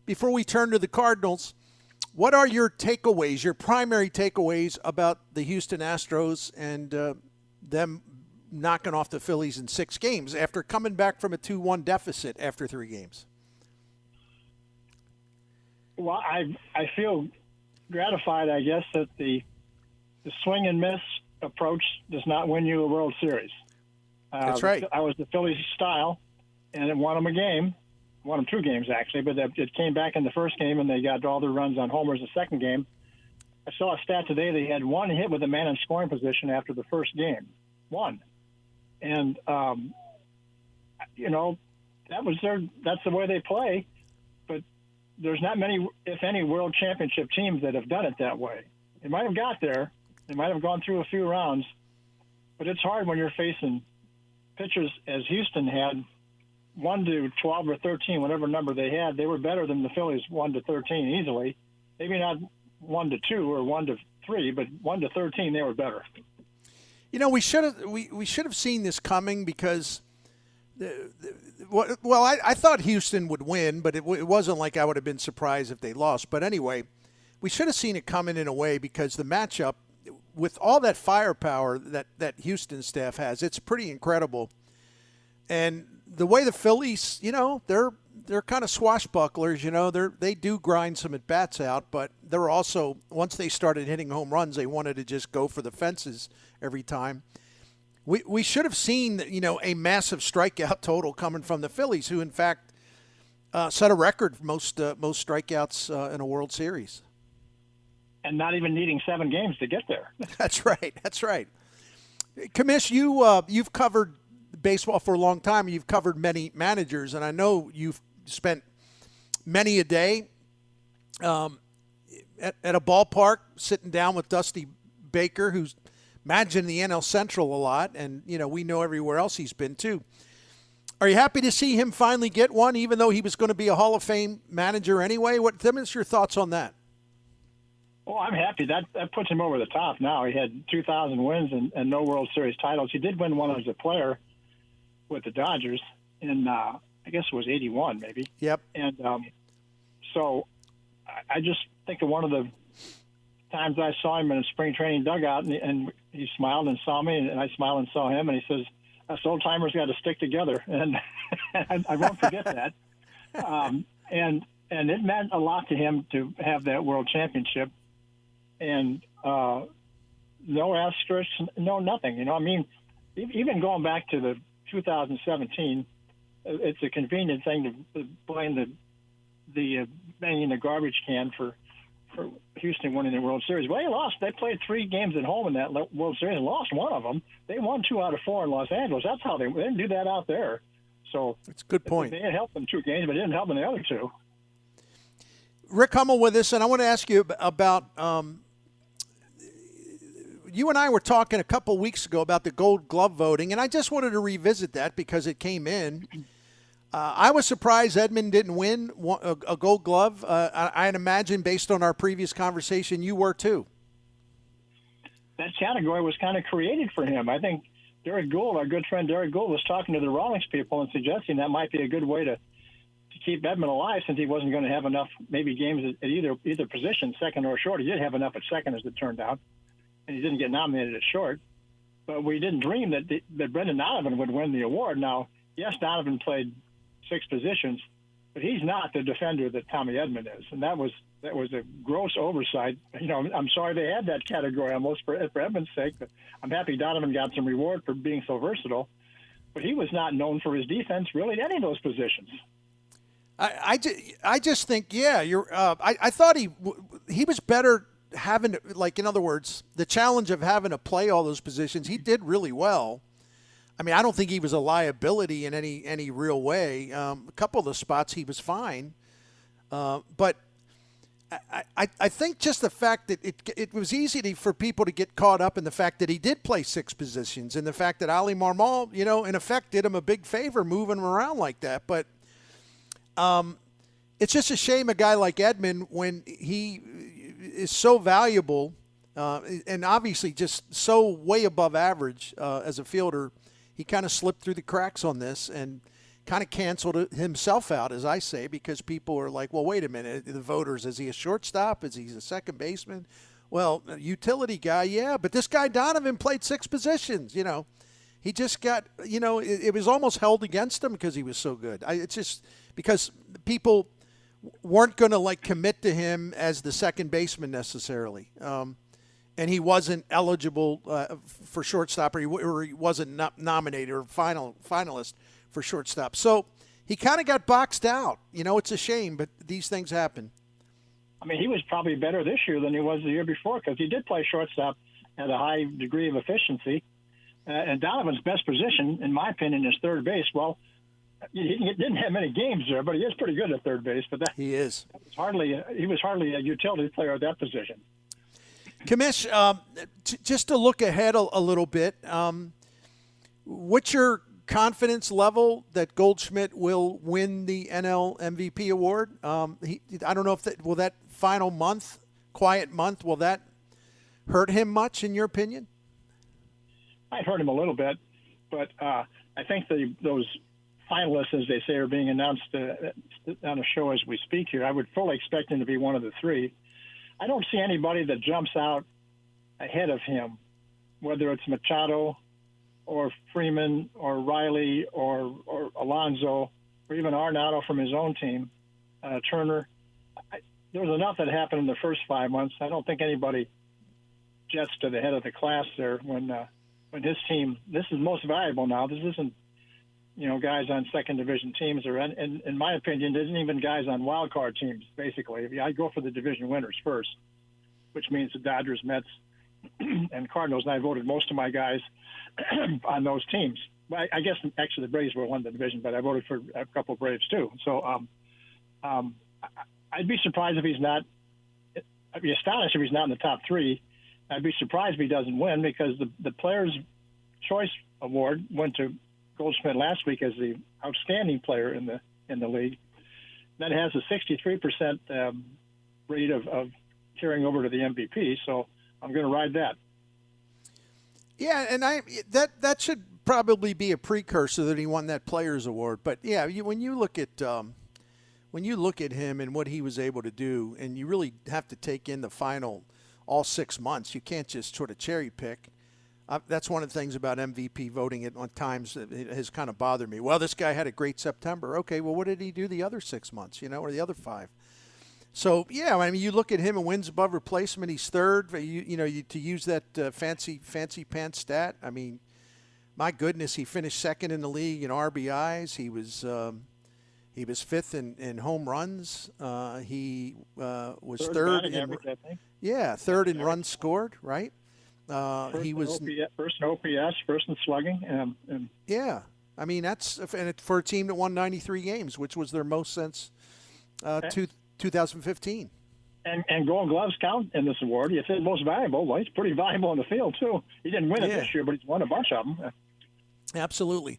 before we turn to the Cardinals, what are your takeaways, your primary takeaways about the Houston Astros and them knocking off the Phillies in 6 games after coming back from a 2-1 deficit after 3 games? Well, I feel gratified, I guess, that the swing and miss approach does not win you a World Series. That's right. I was the Phillies style, and it won them a game. Won them 2 games, actually, but it came back in the first game, and they got all their runs on homers the second game. I saw a stat today. They had 1 hit with a man in scoring position after the first game. 1. And, that's the way they play. But there's not many, if any, world championship teams that have done it that way. They might have got there. They might have gone through a few rounds. But it's hard when you're facing pitchers as Houston had, 1 to 12 or 13, whatever number they had. They were better than the Phillies 1 to 13 easily. Maybe not 1 to 2 or 1 to 3, but 1 to 13 they were better. We should have seen this coming because, I thought Houston would win, but it wasn't like I would have been surprised if they lost. But anyway, we should have seen it coming in a way because the matchup, with all that firepower that Houston staff has, it's pretty incredible. And the way the Phillies, they're kind of swashbucklers, they do grind some at-bats out, but they're also, once they started hitting home runs, they wanted to just go for the fences every time. We should have seen, a massive strikeout total coming from the Phillies, who in fact set a record for most strikeouts in a World Series. And not even needing 7 games to get there. That's right. Commish, you've covered baseball for a long time. You've covered many managers, and I know you've spent many a day at a ballpark sitting down with Dusty Baker, who's managing the NL Central a lot, and we know everywhere else he's been too. Are you happy to see him finally get one, even though he was going to be a Hall of Fame manager anyway? What's your thoughts on that? Well, I'm happy. That puts him over the top now. He had 2,000 wins and no World Series titles. He did win one as a player with the Dodgers in, I guess it was 81 maybe. Yep. And so I just think of one of the times I saw him in a spring training dugout, and he smiled and saw me, and I smiled and saw him, and he says, us old-timers got to stick together. And I won't forget that. And it meant a lot to him to have that World Championship. And no asterisks, no nothing. Even going back to the 2017, it's a convenient thing to blame the banging the garbage can for Houston winning the World Series. Well, they lost. They played 3 games at home in that World Series and lost one of them. They won 2 out of 4 in Los Angeles. That's how they didn't do that out there. So that's a good point. They helped them 2 games, but it didn't help them the other 2. Rick Hummel with us, and I want to ask you about you and I were talking a couple weeks ago about the Gold Glove voting, and I just wanted to revisit that because it came in. I was surprised Edman didn't win a Gold Glove. I'd imagine, based on our previous conversation, you were too. That category was kind of created for him. I think Derek Gould, our good friend Derek Gould, was talking to the Rawlings people and suggesting that might be a good way to keep Edman alive, since he wasn't going to have enough maybe games at either position, second or short. He did have enough at second, as it turned out, and he didn't get nominated at short. But we didn't dream that Brendan Donovan would win the award. Now, yes, Donovan played 6 positions, but he's not the defender that Tommy Edman is, and that was a gross oversight. I'm sorry they had that category almost for Edman's sake, but I'm happy Donovan got some reward for being so versatile. But he was not known for his defense really at any of those positions. I just think, I thought he was better having, like, in other words, the challenge of having to play all those positions. He did really well. I mean, I don't think he was a liability in any real way. A couple of the spots he was fine, but I think just the fact that it was easy for people to get caught up in the fact that he did play 6 positions, and the fact that Ali Marmol, in effect, did him a big favor moving him around like that. But it's just a shame a guy like Edman, when he is so valuable and obviously just so way above average as a fielder, he kind of slipped through the cracks on this. And kind of canceled himself out, as I say, because people are like, well, wait a minute, the voters, is he a shortstop? Is he a second baseman? Well, a utility guy, yeah, but this guy Donovan played 6 positions, He just got, it was almost held against him because he was so good. It's just because people weren't going to commit to him as the second baseman necessarily. And he wasn't eligible for shortstop, or he wasn't nominated or finalist for shortstop. So he kind of got boxed out. It's a shame, but these things happen. I mean, he was probably better this year than he was the year before because he did play shortstop at a high degree of efficiency. And Donovan's best position, in my opinion, is third base. Well, he didn't have many games there, but he is pretty good at third base. But he is. He was hardly a utility player at that position. Commish, just to look ahead a little bit, what's your confidence level that Goldschmidt will win the NL MVP award? I don't know if will that final month, quiet month, will that hurt him much in your opinion? Might hurt him a little bit, but I think those finalists, as they say, are being announced on a show as we speak here. I would fully expect him to be one of the 3. I don't see anybody that jumps out ahead of him, whether it's Machado or Freeman or Riley or Alonso or even Arenado from his own team, Turner. There was enough that happened in the first 5 months. I don't think anybody jets to the head of the class there when his team, this is most valuable now. This isn't, guys on second division teams or, and in my opinion, it isn't even guys on wild card teams, basically. I go for the division winners first, which means the Dodgers, Mets, and Cardinals, and I voted most of my guys on those teams. I guess actually the Braves won the division, but I voted for a couple of Braves too. So I'd be surprised if he's not. I'd be astonished if he's not in the top 3. I'd be surprised if he doesn't win because the Players' Choice Award went to Goldschmidt last week as the outstanding player in the league. That has a 63% rate of carrying over to the MVP. So I'm going to ride that. Yeah, and that should probably be a precursor that he won that Players Award. But yeah, when you look at him and what he was able to do, and you really have to take in the final all 6 months. You can't just sort of cherry pick. That's one of the things about MVP voting at times that has kind of bothered me. Well, this guy had a great September. Okay, well, what did he do the other 6 months, or the other 5? So, yeah, I mean, you look at him and wins above replacement. He's third. To use that fancy pants stat, I mean, my goodness, he finished second in the league in RBIs. He was 5th in home runs. He was third in average, I think. Yeah, third in runs scored, right? He was first in OPS, first in slugging. Yeah, I mean that's for a team that won 93 games, which was their most since 2015. And Gold Gloves count in this award. You said most valuable. Well, he's pretty valuable in the field too. He didn't win it this year, but he's won a bunch of them. Absolutely.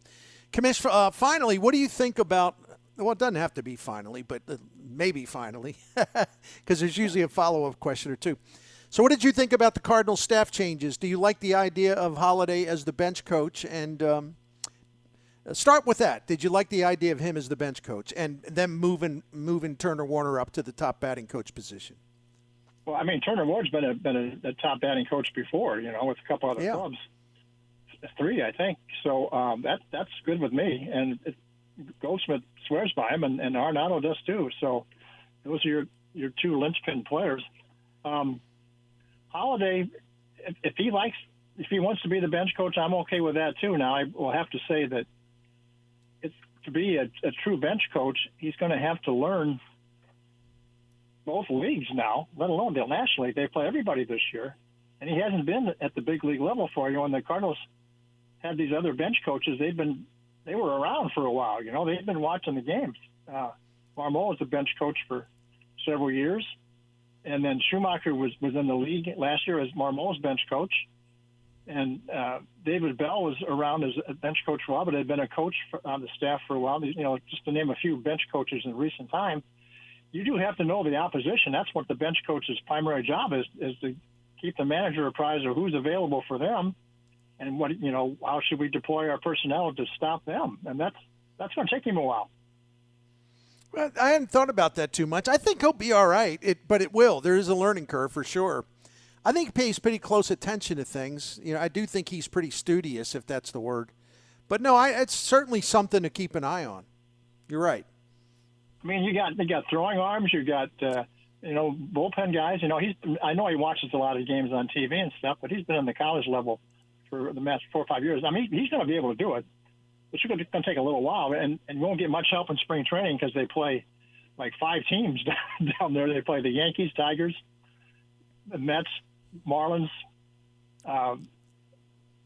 Commissioner, finally, what do you think about? Well, it doesn't have to be finally, but maybe finally, because there's usually a follow-up question or two. So what did you think about the Cardinals staff changes? Do you like the idea of Holiday as the bench coach? And start with that. Did you like the idea of him as the bench coach and them moving Turner Warner up to the top batting coach position? Well, I mean, Turner Warner's been a top batting coach before, with a couple other clubs. 3, I think. So that's good with me. And Goldschmidt swears by him, and Arenado does too. So those are your 2 linchpin players. Holiday, if he wants to be the bench coach, I'm okay with that too. Now I will have to say that to be a true bench coach, he's going to have to learn both leagues now, let alone the National League. They play everybody this year, and he hasn't been at the big league level for you. When the Cardinals had these other bench coaches, they were around for a while. They've been watching the games. Marmol was a bench coach for several years, and then Schumacher was in the league last year as Marmol's bench coach. And David Bell was around as a bench coach for a while, but had been a coach on the staff for a while. Just to name a few bench coaches in recent time, you do have to know the opposition. That's what the bench coach's primary job is to keep the manager apprised of who's available for them, and how should we deploy our personnel to stop them. And that's That's going to take him a while. Well, I hadn't thought about that too much. I think he'll be all right, but it will. There is a learning curve for sure. I think he pays pretty close attention to things. I do think he's pretty studious, if that's the word. But no, it's certainly something to keep an eye on. You're right. I mean, you got throwing arms. You got bullpen guys. I know he watches a lot of games on TV and stuff, but he's been on the college level for the last 4 or 5 years. I mean, he's going to be able to do it. It's going to take a little while, and you won't get much help in spring training because they play like 5 teams down there. They play the Yankees, Tigers, the Mets, Marlins,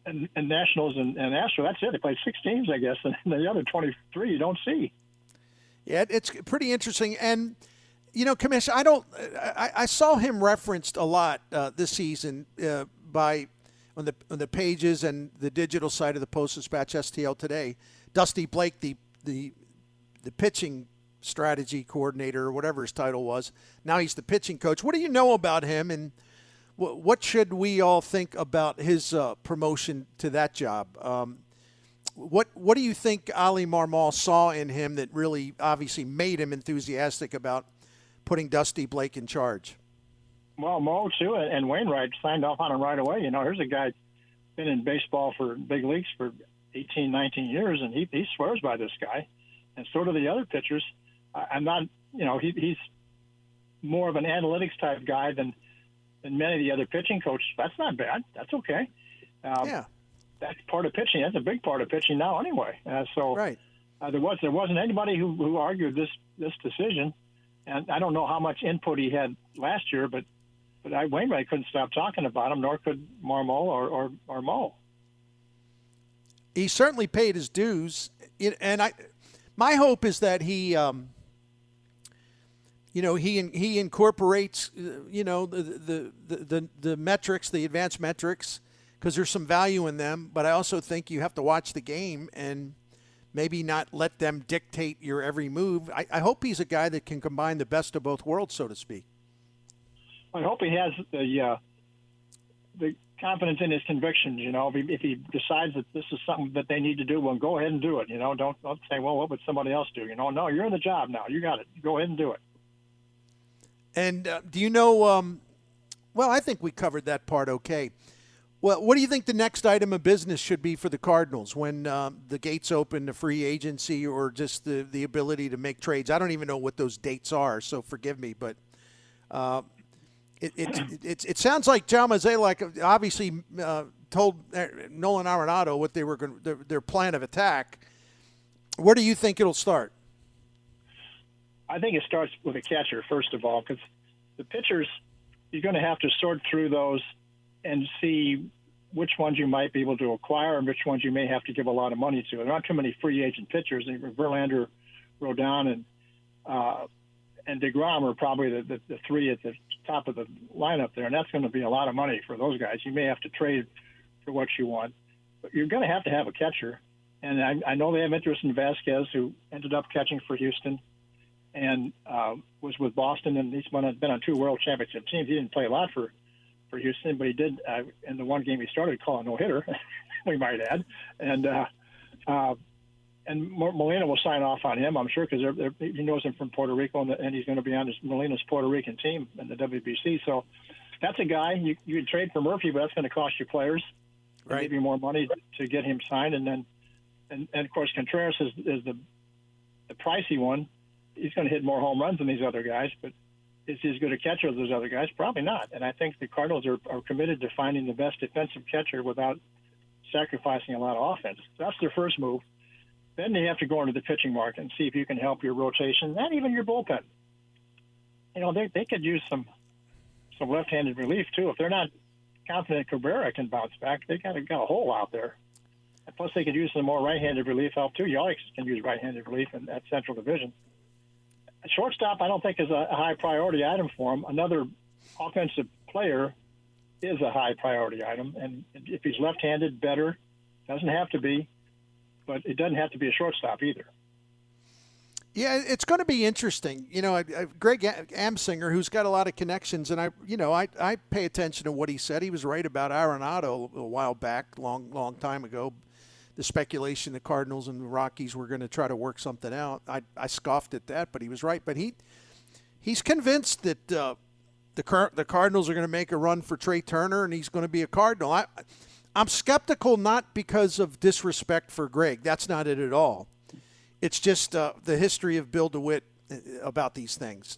and Nationals and Astros. That's it. They play 6 teams, I guess, and the other 23 you don't see. Yeah, it's pretty interesting. And Commissioner, I saw him referenced a lot this season on the pages and the digital side of the Post-Dispatch, STL Today. Dusty Blake, the pitching strategy coordinator, or whatever his title was. Now he's the pitching coach. What do you know about him, and what should we all think about his promotion to that job? What do you think Ali Marmol saw in him that really obviously made him enthusiastic about putting Dusty Blake in charge? Well, Mo, too, and Wainwright signed off on him right away. Here's a guy been in baseball for big leagues for 18, 19 years, and he swears by this guy. And so do the other pitchers. I'm not, he's more of an analytics type guy than many of the other pitching coaches. That's not bad. That's okay. Yeah. That's part of pitching. That's a big part of pitching now anyway. Right. There wasn't anybody who argued this decision. And I don't know how much input he had last year, but Wainwright couldn't stop talking about him, nor could Marmol or Mo. He certainly paid his dues, and my hope is that he incorporates the metrics, the advanced metrics, because there's some value in them. But I also think you have to watch the game and maybe not let them dictate your every move. I hope he's a guy that can combine the best of both worlds, so to speak. I hope he has the confidence in his convictions. If he decides that this is something that they need to do, well, go ahead and do it. Don't say, well, what would somebody else do? No, you're in the job now. You got it. Go ahead and do it. And do you know? Well, I think we covered that part okay. Well, what do you think the next item of business should be for the Cardinals when the gates open to free agency, or just the ability to make trades? I don't even know what those dates are, so forgive me, but it sounds like John Mozeliak obviously told Nolan Arenado what they were going, their plan of attack. Where do you think it'll start? I think it starts with a catcher first of all, because the pitchers, you're going to have to sort through those and see which ones you might be able to acquire and which ones you may have to give a lot of money to. There aren't too many free agent pitchers. Verlander, Rodon, and DeGrom are probably the 3 at the top of the lineup there, and that's going to be a lot of money for those guys. You may have to trade for what you want, but you're going to have a catcher. And I know they have interest in Vasquez, who ended up catching for Houston and was with Boston, and he's been on 2 World Championship teams. He didn't play a lot for Houston, but he did in the one game he started call a no-hitter, we might add. And Molina will sign off on him, I'm sure, because he knows him from Puerto Rico, and he's going to be on Molina's Puerto Rican team in the WBC. So that's a guy you can trade for Murphy, but that's going to cost you players, right? Maybe more money to get him signed. And then, and of course, Contreras is the pricey one. He's going to hit more home runs than these other guys, but is he as good a catcher as those other guys? Probably not. And I think the Cardinals are committed to finding the best defensive catcher without sacrificing a lot of offense. That's their first move. Then they have to go into the pitching market and see if you can help your rotation and even your bullpen. They could use some left-handed relief too. If they're not confident Cabrera can bounce back, they got a hole out there. And plus, they could use some more right-handed relief help too. Yelich can use right-handed relief in that Central Division. A shortstop, I don't think is a high priority item for him. Another offensive player is a high priority item, and if he's left-handed, better. Doesn't have to be, but it doesn't have to be a shortstop either. Yeah, it's going to be interesting. Greg Amsinger, who's got a lot of connections, and I pay attention to what he said. He was right about Arenado a while back, long time ago. the speculation the Cardinals and the Rockies were going to try to work something out. I scoffed at that, but he was right. But he's convinced that the Cardinals are going to make a run for Trey Turner, and he's going to be a Cardinal. I'm skeptical, not because of disrespect for Greg. That's not it at all. It's just the history of Bill DeWitt about these things.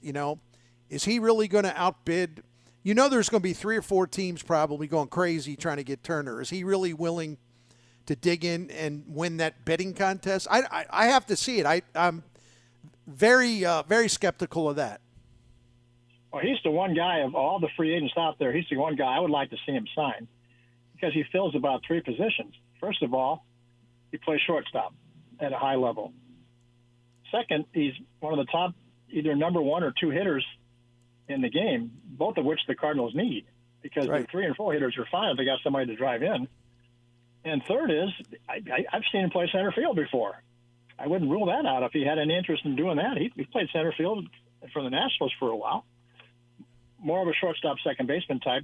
Is he really going to outbid? There's going to be 3 or 4 teams probably going crazy trying to get Turner. Is he really willing to dig in and win that bidding contest? I have to see it. I'm very, very skeptical of that. Well, he's the one guy of all the free agents out there. He's the one guy I would like to see him sign because he fills about 3 positions. First of all, he plays shortstop at a high level. Second, he's one of the top either number 1 or 2 hitters in the game, both of which the Cardinals need because right. The 3 and 4 hitters are fine if they got somebody to drive in. And third is I've seen him play center field before. I wouldn't rule that out if he had any interest in doing that. He played center field for the Nationals for a while. More of a shortstop, second baseman type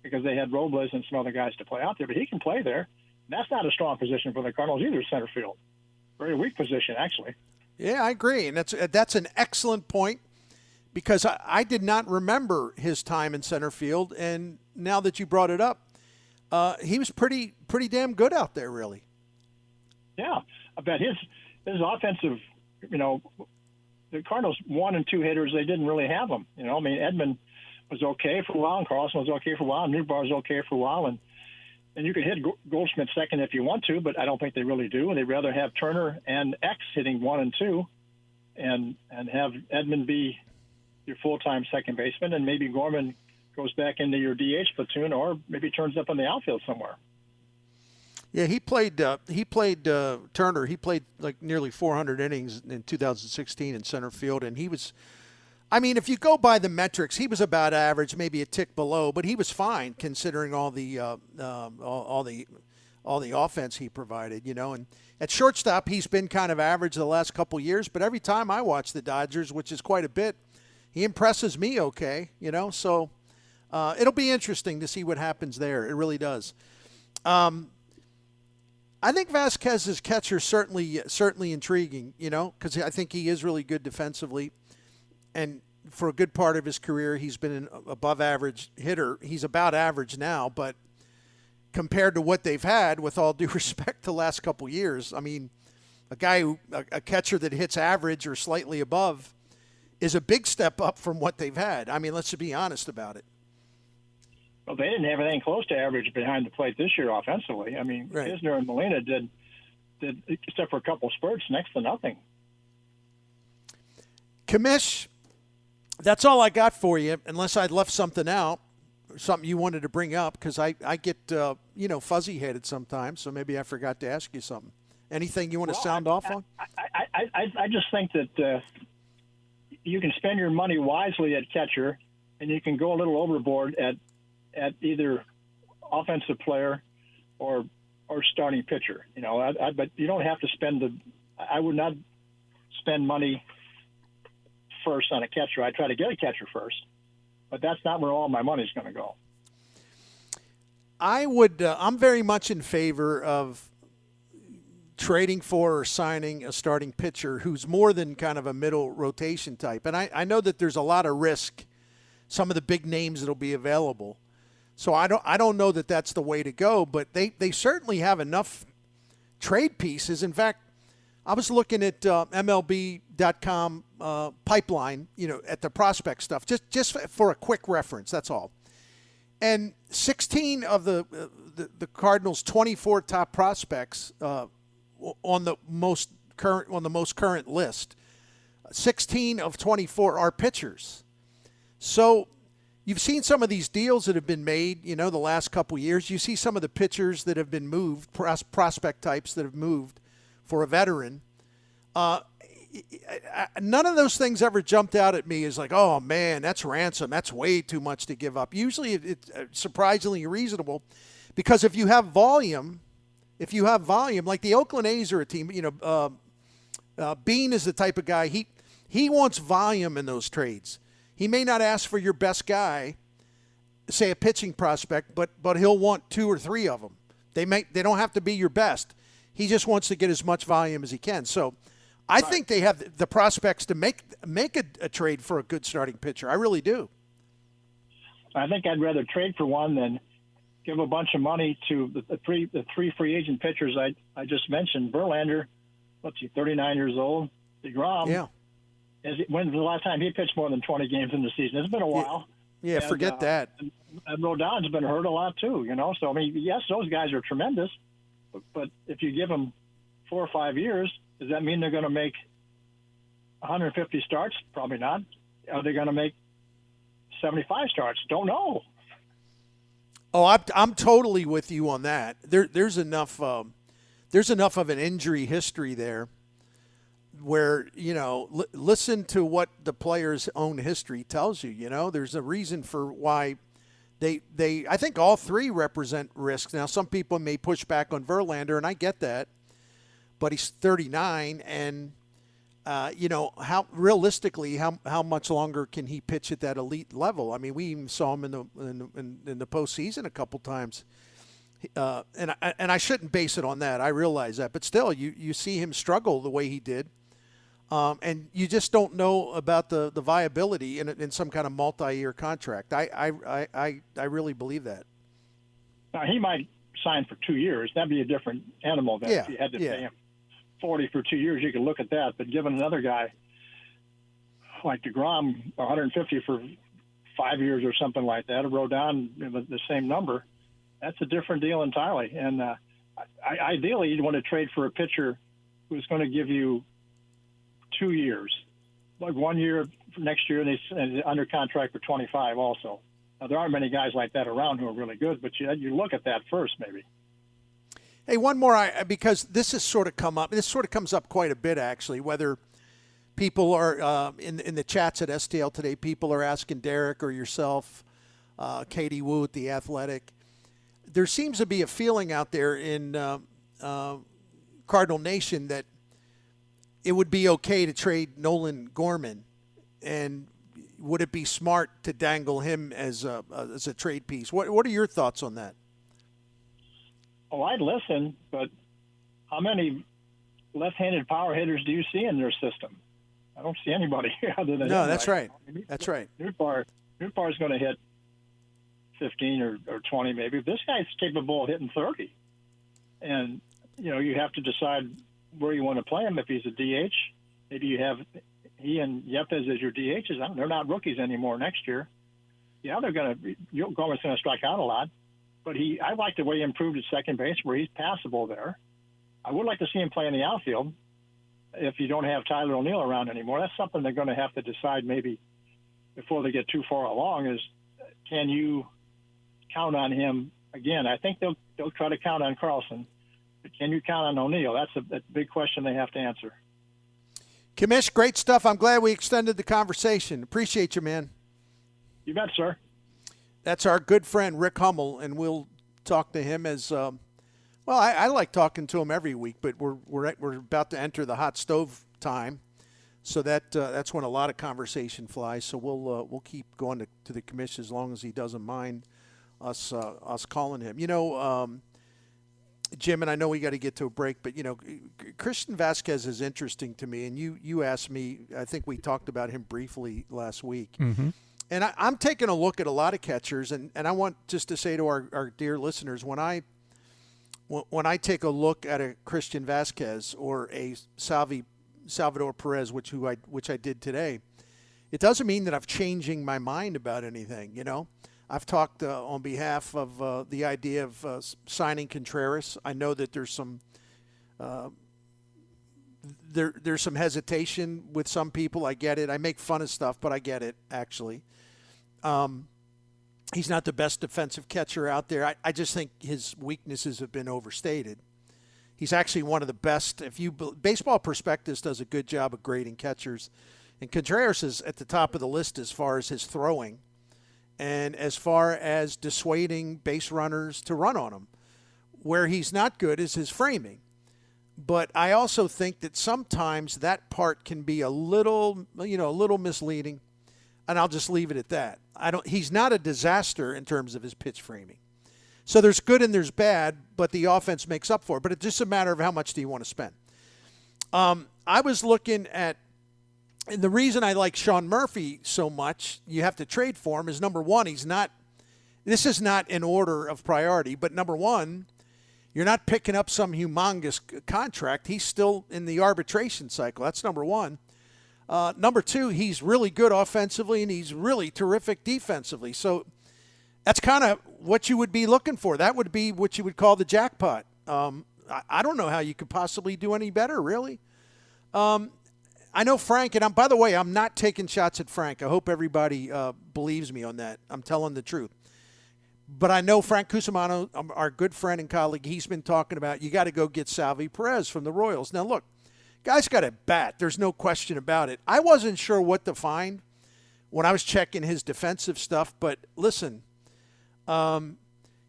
because they had Robles and some other guys to play out there, but he can play there. That's not a strong position for the Cardinals either, center field. Very weak position, actually. Yeah, I agree, and that's an excellent point because I did not remember his time in center field, and now that you brought it up, he was pretty damn good out there, really. Yeah, I bet his offensive, the Cardinals 1 and 2 hitters, they didn't really have them. Edman was okay for a while, and Carlson was okay for a while, and Newbar was okay for a while, and you can hit Goldschmidt second if you want to, but I don't think they really do. They'd rather have Turner and X hitting 1 and 2, and have Edman be your full-time second baseman, and maybe Gorman goes back into your DH platoon, or maybe turns up in the outfield somewhere. Yeah, he played Turner. He played like nearly 400 innings in 2016 in center field, and he was. If you go by the metrics, he was about average, maybe a tick below, but he was fine considering all the offense he provided. And at shortstop, he's been kind of average the last couple years, but every time I watch the Dodgers, which is quite a bit, he impresses me. Okay, so it'll be interesting to see what happens there. It really does. I think Vasquez's catcher certainly intriguing, because I think he is really good defensively. And for a good part of his career, he's been an above-average hitter. He's about average now, but compared to what they've had, with all due respect, the last couple years, a catcher that hits average or slightly above is a big step up from what they've had. Let's be honest about it. Well, they didn't have anything close to average behind the plate this year offensively. Right. Kisner and Molina did, except for a couple spurts, next to nothing. Commish, that's all I got for you, unless I left something out, or something you wanted to bring up, because I get fuzzy-headed sometimes, so maybe I forgot to ask you something. Anything you want to sound off on? I just think that you can spend your money wisely at catcher, and you can go a little overboard at either offensive player or starting pitcher. But you don't have to spend I would not spend money first on a catcher. I try to get a catcher first, but that's not where all my money's going to go. I'm very much in favor of trading for or signing a starting pitcher who's more than kind of a middle rotation type. And I know that there's a lot of risk, some of the big names that'll be available. So I don't know that that's the way to go, but they certainly have enough trade pieces. In fact, I was looking at MLB.com pipeline, at the prospect stuff, just for a quick reference. That's all. And 16 of the Cardinals' 24 top prospects on the most current list, 16 of 24 are pitchers. So you've seen some of these deals that have been made, the last couple years. You see some of the pitchers that have been moved, prospect types that have moved for a veteran. None of those things ever jumped out at me as like, oh man, that's ransom. That's way too much to give up. Usually it's surprisingly reasonable, because if you have volume, like the Oakland A's are a team, Bean is the type of guy, he wants volume in those trades. He may not ask for your best guy, say a pitching prospect, but he'll want 2 or 3 of them. They don't have to be your best. He just wants to get as much volume as he can. So I think they have the prospects to make a trade for a good starting pitcher. I really do. I think I'd rather trade for one than give a bunch of money to the three free agent pitchers I just mentioned. Verlander, 39 years old. DeGrom. Yeah. When's the last time he pitched more than 20 games in the season? It's been a while. Yeah, and, forget that. And Rodon's been hurt a lot too, So, I mean, yes, those guys are tremendous. But if you give them 4 or 5 years, does that mean they're going to make 150 starts? Probably not. Are they going to make 75 starts? Don't know. Oh, I'm totally with you on that. There's enough of an injury history there where, listen to what the player's own history tells you. There's a reason for why they I think all three represent risks. Now, some people may push back on Verlander, and I get that, but he's 39, and how realistically how much longer can he pitch at that elite level? I mean, we even saw him in the postseason a couple times, and I shouldn't base it on that. I realize that, but still, you see him struggle the way he did. And you just don't know about the viability in some kind of multi-year contract. I really believe that. Now, he might sign for 2 years. That'd be a different animal than if you had to pay him 40 for 2 years. You could look at that. But given another guy like DeGrom, 150 for 5 years or something like that, or Rodon, the same number, that's a different deal entirely. And ideally, you'd want to trade for a pitcher who's going to give you 2 years, like 1 year next year, and under contract for 25 also. Now, there aren't many guys like that around who are really good, but you look at that first, maybe. Hey, one more, because this has sort of come up. This sort of comes up quite a bit, actually, whether people are in the chats at STL today, people are asking Derek or yourself, Katie Wu at The Athletic. There seems to be a feeling out there in Cardinal Nation that it would be okay to trade Nolan Gorman, and would it be smart to dangle him as a trade piece? What are your thoughts on that? Oh, I'd listen, but how many left-handed power hitters do you see in their system? I don't see anybody other than no. him. That's right. That's right. Nootbaar is going to hit 15 or 20 maybe. This guy's capable of hitting 30, and you have to decide where you want to play him. If he's a DH, maybe you have he and Yepes as your DHs. They're not rookies anymore next year. Yeah, Gorman's going to strike out a lot, but I like the way he improved at second base, where he's passable there. I would like to see him play in the outfield if you don't have Tyler O'Neill around anymore. That's something they're going to have to decide maybe before they get too far along, is can you count on him again? I think they'll try to count on Carlson. But can you count on O'Neill? That's a big question they have to answer. Commish, great stuff. I'm glad we extended the conversation. Appreciate you, man. You bet, sir. That's our good friend, Rick Hummel, and we'll talk to him as I like talking to him every week, but we're about to enter the hot stove time, so that's when a lot of conversation flies. So we'll keep going to the commish as long as he doesn't mind us calling him. Jim, and I know we got to get to a break, but Christian Vasquez is interesting to me, and you asked me. I think we talked about him briefly last week, and I'm taking a look at a lot of catchers, and I want just to say to our dear listeners, when I take a look at a Christian Vasquez or a Salvador Perez, which I did today, it doesn't mean that I'm changing my mind about anything. I've talked on behalf of the idea of signing Contreras. I know that there's some there's some hesitation with some people. I get it. I make fun of stuff, but I get it, actually. He's not the best defensive catcher out there. I just think his weaknesses have been overstated. He's actually one of the best. Baseball Prospectus does a good job of grading catchers, and Contreras is at the top of the list as far as his throwing and as far as dissuading base runners to run on him. Where he's not good is his framing. But I also think that sometimes that part can be a little misleading, and I'll just leave it at that. He's not a disaster in terms of his pitch framing. So there's good and there's bad, but the offense makes up for it. But it's just a matter of how much do you want to spend. I was looking at, and the reason I like Sean Murphy so much, you have to trade for him, is number one, this is not in order of priority, but number one, you're not picking up some humongous contract. He's still in the arbitration cycle. That's number one. Number two, he's really good offensively, and he's really terrific defensively. So that's kind of what you would be looking for. That would be what you would call the jackpot. I don't know how you could possibly do any better, really. I know Frank, and by the way, I'm not taking shots at Frank. I hope everybody believes me on that. I'm telling the truth. But I know Frank Cusimano, our good friend and colleague, he's been talking about you got to go get Salvi Perez from the Royals. Now, look, guy's got a bat. There's no question about it. I wasn't sure what to find when I was checking his defensive stuff, but listen,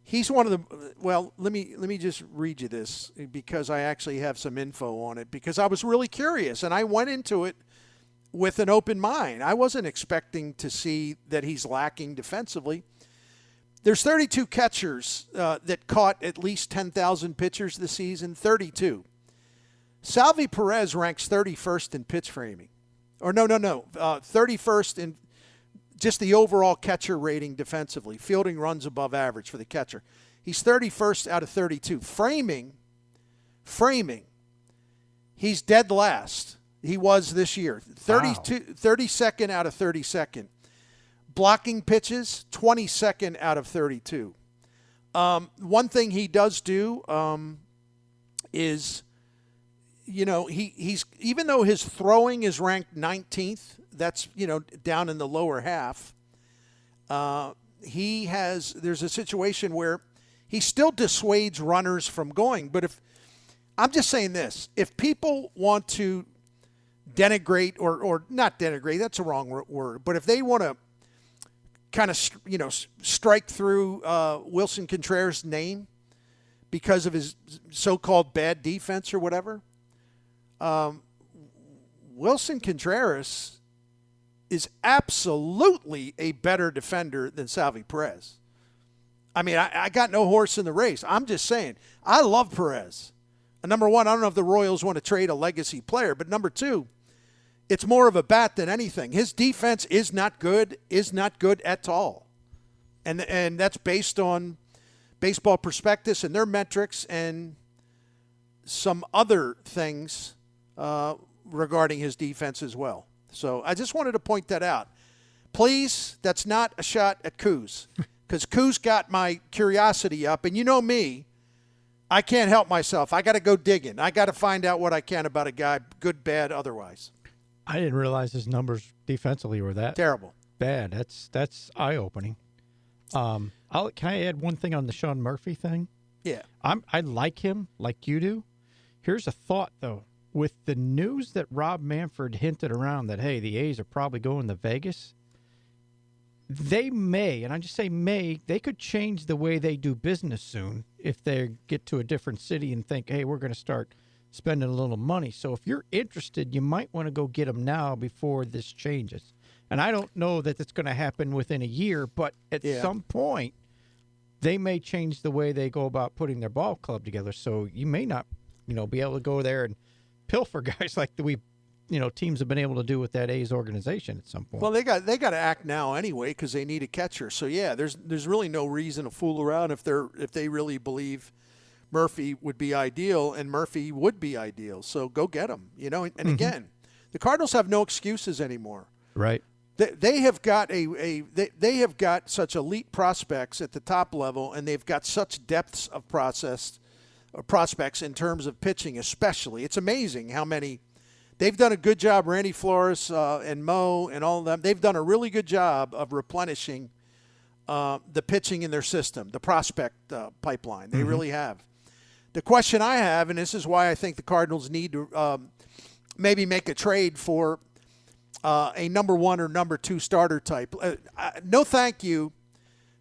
he's one of the – well, let me just read you this because I actually have some info on it because I was really curious, and I went into it with an open mind. I wasn't expecting to see that he's lacking defensively. There's 32 catchers that caught at least 10,000 pitchers this season, 32. Salvi Perez ranks 31st in pitch framing. Or no, 31st in just the overall catcher rating defensively. Fielding runs above average for the catcher. He's 31st out of 32. Framing, he's dead last. He was this year. 32nd out of 32nd. Blocking pitches, 22nd out of 32. One thing he does do is, he's even though his throwing is ranked 19th, that's, down in the lower half, there's a situation where he still dissuades runners from going. But I'm just saying this, if people want to denigrate or not denigrate, that's a wrong word, but if they want to kind of, strike through Wilson Contreras' name because of his so-called bad defense or whatever. Wilson Contreras is absolutely a better defender than Salvi Perez. I mean, I got no horse in the race. I'm just saying, I love Perez. And number one, I don't know if the Royals want to trade a legacy player, but number two, it's more of a bat than anything. His defense is not good at all. And that's based on Baseball Prospectus and their metrics and some other things regarding his defense as well. So I just wanted to point that out. Please, that's not a shot at Kuz, because Kuz got my curiosity up. And you know me, I can't help myself. I got to go digging. I got to find out what I can about a guy, good, bad, otherwise. I didn't realize his numbers defensively were that terrible, bad. That's eye-opening. Can I add one thing on the Sean Murphy thing? Yeah, I like him like you do. Here's a thought though: with the news that Rob Manfred hinted around that hey, the A's are probably going to Vegas, they may, and I just say may, they could change the way they do business soon if they get to a different city and think, hey, we're going to start spending a little money. So if you're interested, you might want to go get them now before this changes. And I don't know that it's going to happen within a year, but at some point, they may change the way they go about putting their ball club together. So you may not, be able to go there and pilfer guys like teams have been able to do with that A's organization at some point. Well, they got to act now anyway because they need a catcher. So yeah, there's really no reason to fool around if they really believe Murphy would be ideal, and Murphy would be ideal. So go get him, And again, the Cardinals have no excuses anymore. Right. They have got they have got such elite prospects at the top level, and they've got such depths of prospects in terms of pitching, especially. It's amazing how many. They've done a good job. Randy Flores and Mo and all of them. They've done a really good job of replenishing the pitching in their system, the prospect pipeline. They really have. The question I have, and this is why I think the Cardinals need to maybe make a trade for a number one or number two starter type. No thank you.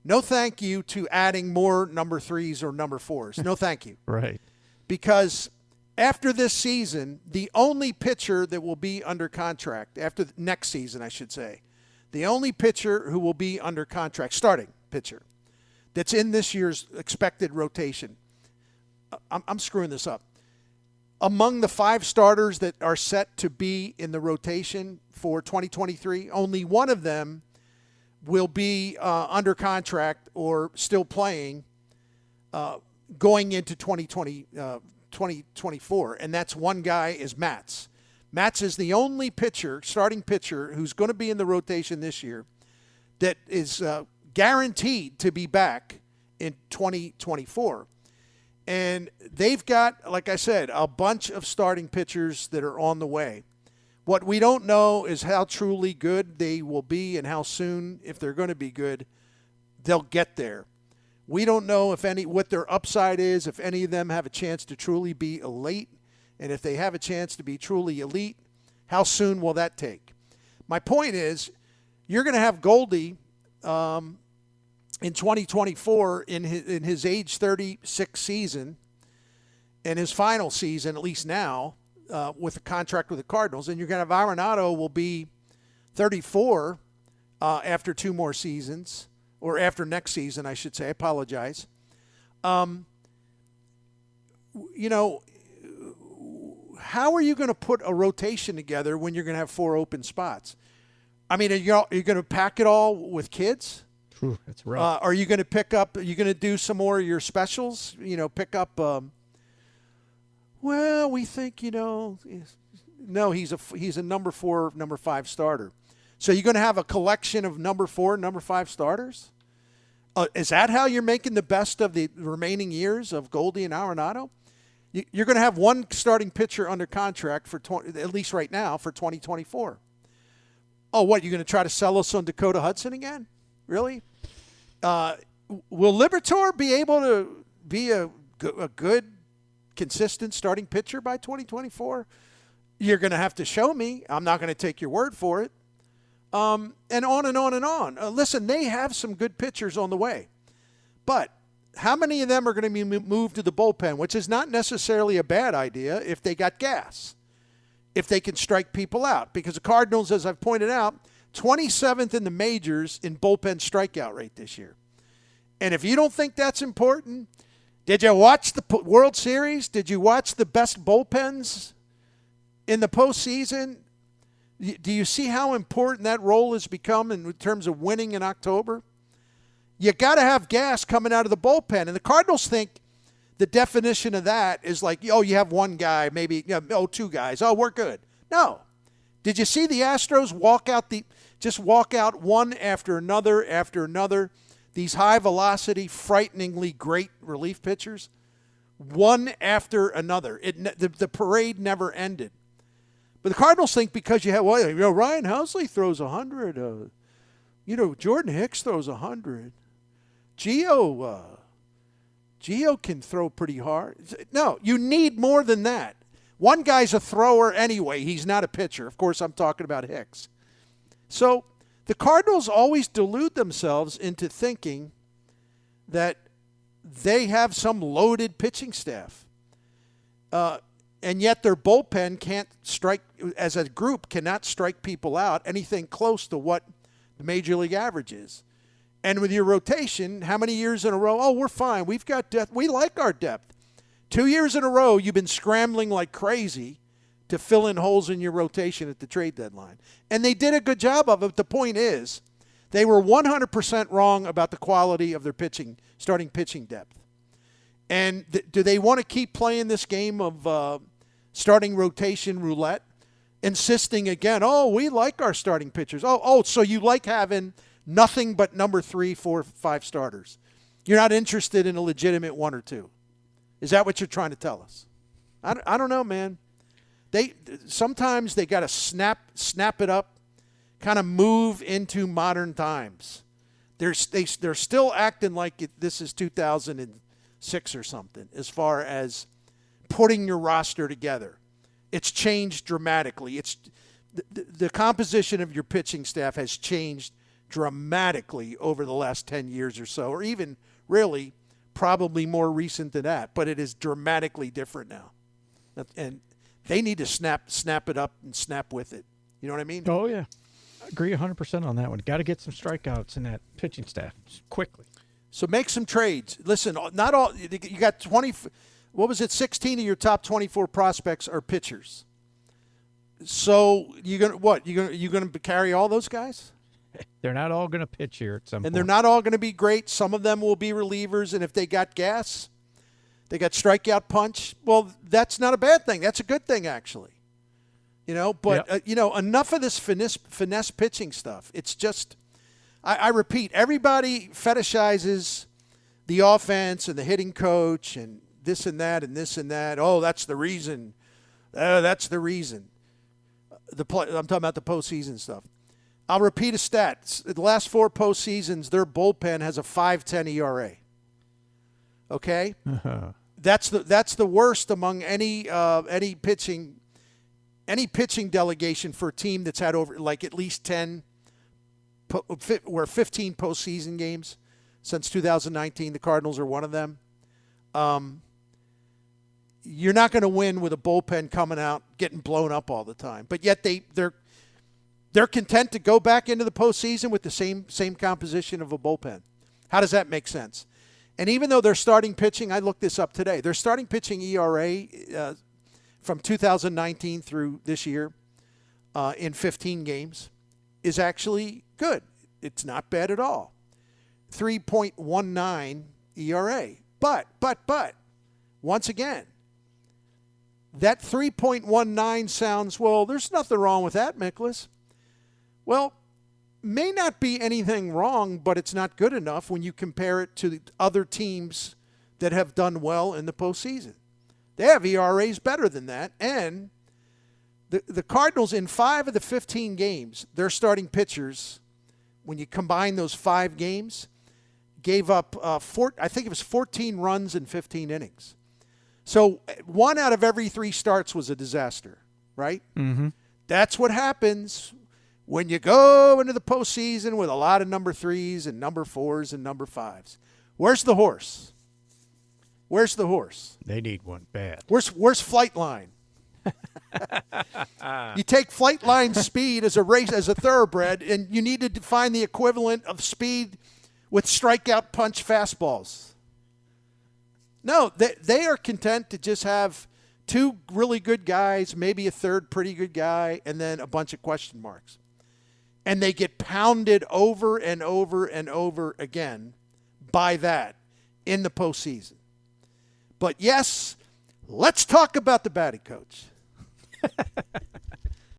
No thank you to adding more number threes or number fours. No thank you. Right. Because after this season, the only pitcher that will be under contract, after next season I should say, the only pitcher who will be under contract, starting pitcher, that's in this year's expected rotation. I'm screwing this up. Among the 5 starters that are set to be in the rotation for 2023, only one of them will be under contract or still playing going into 2024, and that's one guy is Matz. Matz is the only starting pitcher, who's going to be in the rotation this year that is guaranteed to be back in 2024. And they've got, like I said, a bunch of starting pitchers that are on the way. What we don't know is how truly good they will be and how soon, if they're going to be good, they'll get there. We don't know what their upside is, if any of them have a chance to truly be elite. And if they have a chance to be truly elite, how soon will that take? My point is, you're going to have Goldie in 2024 in his age 36 season, and his final season, at least now, with a contract with the Cardinals. And you're going to have Arenado will be 34 after 2 more seasons, or after next season, I should say. I apologize. How are you going to put a rotation together when you're going to have 4 open spots? I mean, are you going to pack it all with kids? Ooh, that's rough. Are you going to pick up? Are you going to do some more of your specials? Pick up. Well, we think no. He's a number 4, number 5 starter. So you're going to have a collection of number 4, number 5 starters. Is that how you're making the best of the remaining years of Goldie and Arenado? You're going to have one starting pitcher under contract for at least right now for 2024. Oh, what? You're going to try to sell us on Dakota Hudson again? Really? Will Liberatore be able to be a good, consistent starting pitcher by 2024? You're going to have to show me. I'm not going to take your word for it. And on and on and on. Listen, they have some good pitchers on the way. But how many of them are going to be moved to the bullpen, which is not necessarily a bad idea if they got gas, if they can strike people out? Because the Cardinals, as I've pointed out, 27th in the majors in bullpen strikeout rate this year. And if you don't think that's important, did you watch the World Series? Did you watch the best bullpens in the postseason? Do you see how important that role has become in terms of winning in October? You got to have gas coming out of the bullpen. And the Cardinals think the definition of that is like, oh, you have one guy, maybe 2 guys. Oh, we're good. No. Did you see the Astros walk out one after another, these high-velocity, frighteningly great relief pitchers? One after another. The parade never ended. But the Cardinals think because you have, Ryan Housley throws 100. Jordan Hicks throws 100. Gio can throw pretty hard. No, you need more than that. One guy's a thrower anyway. He's not a pitcher. Of course, I'm talking about Hicks. So the Cardinals always delude themselves into thinking that they have some loaded pitching staff. And yet their bullpen can't strike, as a group, cannot strike people out anything close to what the major league average is. And with your rotation, how many years in a row? Oh, we're fine. We've got depth. We like our depth. 2 years in a row, you've been scrambling like crazy to fill in holes in your rotation at the trade deadline. And they did a good job of it. The point is, they were 100% wrong about the quality of their starting pitching depth. And do they want to keep playing this game of starting rotation roulette, insisting again, oh, we like our starting pitchers. Oh, so you like having nothing but number 3, 4, 5 starters. You're not interested in a legitimate 1 or 2. Is that what you're trying to tell us? I don't know, man. Sometimes they got to snap it up, kind of move into modern times. They're still acting like this is 2006 or something as far as putting your roster together. It's changed dramatically. It's the composition of your pitching staff has changed dramatically over the last 10 years or so, or even really probably more recent than that. But it is dramatically different now. And they need to snap it up and snap with it. You know what I mean? Oh, yeah. I agree 100% on that one. Got to get some strikeouts in that pitching staff quickly. So make some trades. Listen, not all you got 20. What was it? 16 of your top 24 prospects are pitchers. So you gonna carry all those guys? They're not all going to pitch here at some point. And they're not all going to be great. Some of them will be relievers, and if they got gas, they got strikeout punch. Well, that's not a bad thing. That's a good thing, actually. But enough of this finesse pitching stuff. It's just, I repeat, everybody fetishizes the offense and the hitting coach and this and that and this and that. Oh, that's the reason. That's the reason. I'm talking about the postseason stuff. I'll repeat a stat. The last 4 postseasons, their bullpen has a 5.10 ERA. Okay, that's the worst among any pitching delegation for a team that's had over at least 10 or 15 postseason games since 2019. The Cardinals are one of them. You're not going to win with a bullpen coming out getting blown up all the time, but yet they're content to go back into the postseason with the same composition of a bullpen. How does that make sense? And even though they're starting pitching, I looked this up today, their starting pitching ERA from 2019 through this year in 15 games is actually good. It's not bad at all. 3.19 ERA. But, once again, that 3.19 sounds, well, there's nothing wrong with that, Miklasz. Well, may not be anything wrong, but it's not good enough when you compare it to the other teams that have done well in the postseason. They have ERAs better than that, and the Cardinals in 5 of the 15 games, their starting pitchers, when you combine those 5 games, gave up, I think it was 14 runs in 15 innings. So 1 out of every 3 starts was a disaster, right? Mm-hmm. That's what happens when you go into the postseason with a lot of number 3s and number 4s and number 5s. Where's the horse? Where's the horse? They need one bad. Where's Flightline? You take Flightline speed as a thoroughbred, and you need to find the equivalent of speed with strikeout punch fastballs. No, they are content to just have 2 really good guys, maybe a 3rd pretty good guy, and then a bunch of question marks. And they get pounded over and over and over again by that in the postseason. But yes, let's talk about the batting coach.